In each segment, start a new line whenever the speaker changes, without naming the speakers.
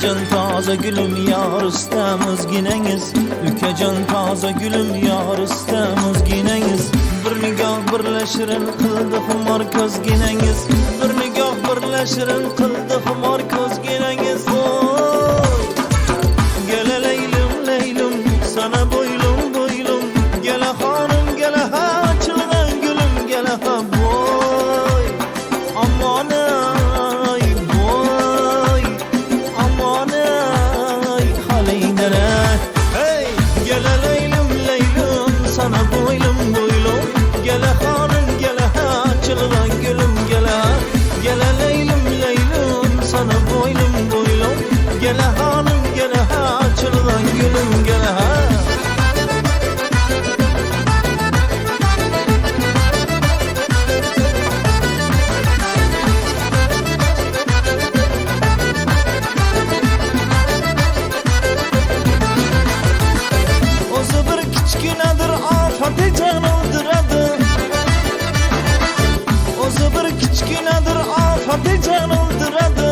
Ukacan taze gülüm yar istemez gineniz. Ukacan taze gülüm yar istemez gineniz. Bir nigah birleşirin kıldı hımar köz gineniz. Bir nigah birleşirin kıldı hımar köz gineniz. Gele leylim leylim sana boylum boylum. Gele hanım gele ha çılgın gülüm gele ha boy. Aman ay boy. Aman ay haleynere. Hey gele leylim leylim sana boylum boylum. Gele hanım gele ha çılgın gülüm gele. Gele leylim leylim sana boylum boylum. Gele hanım gele ha çılgın gülüm gele ha. Kichkinadir ofati jon o'ldiradi. O'zi bir kichkinadir ofati jon o'ldiradi.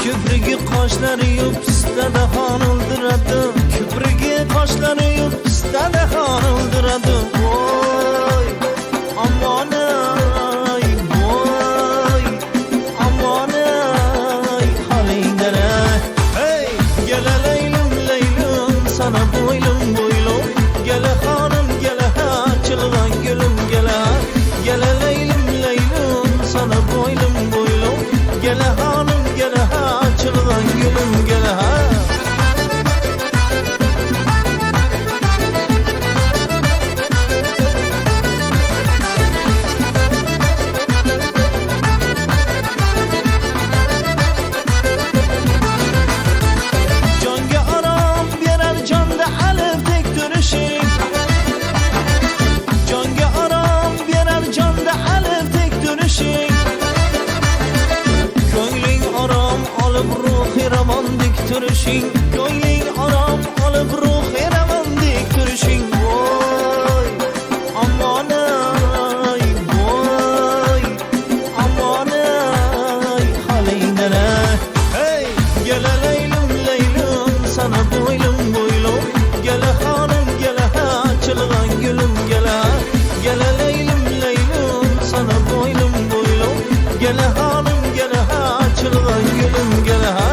Ko'prigi qoshlari yo'q pistada xon o'ldiradi. Ko'prigi qoshlari yo'q pistada xon o'ldiradi. Voy aman ay voy aman ay halingdara. Hey gele leylim leylim sana boylum boylum. Gele hanım gele ha çılgın gülüm gele. Gele leylim leylim sana boylum boylum. Gele hanım gele ha çılgın gülüm gele ha. Jonga aram berar jonda alif tek turishing. Jonga aram berar jonda alif tek turishing. Ko'ngling aram olib ruhi ravondek turishing. Ko'ngling aram olib ruhi ravondek turishing. Voy aman ay voy aman ay halingdara. Hey gele leylim leylim sana boylum boylum. Gele hanım gele ha çılgın gülüm gele. Gele leylim leylim sana boylum boylum. Gele hanım gele ha çılgın gülüm gele ha.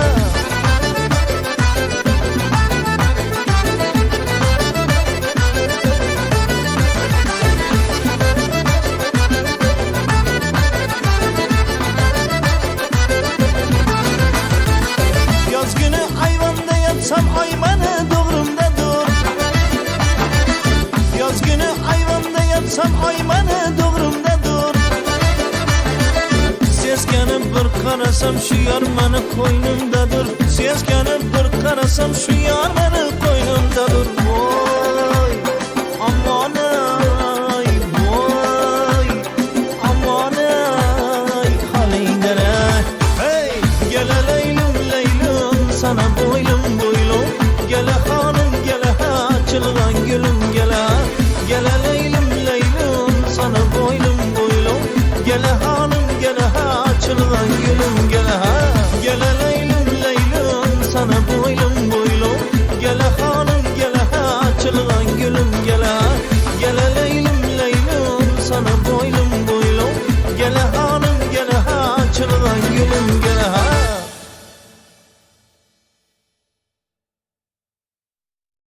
Yaz günü ayvanda yatsam aymanı doğrumdadır. Yaz günü ayvanda yatsam aymanı doğrumdadır. Seskanib bir qarasam şu yar mani qo'ynimdadir. Seskanib bir qarasam şu yar mani qo'ynimdadir. Voy aman ay voy aman ay halingdara. Hey gele leylim leylim sana boylum boylum. Gele hanım gele ha çılgın gülüm gele. Gele leylim leylim sana boylum boylum. Gele hanım gele ha çılgın gülüm gele ha. Gele leylim leylim sana boylum boylum. Gele hanım gele ha çılgın gülüm gele.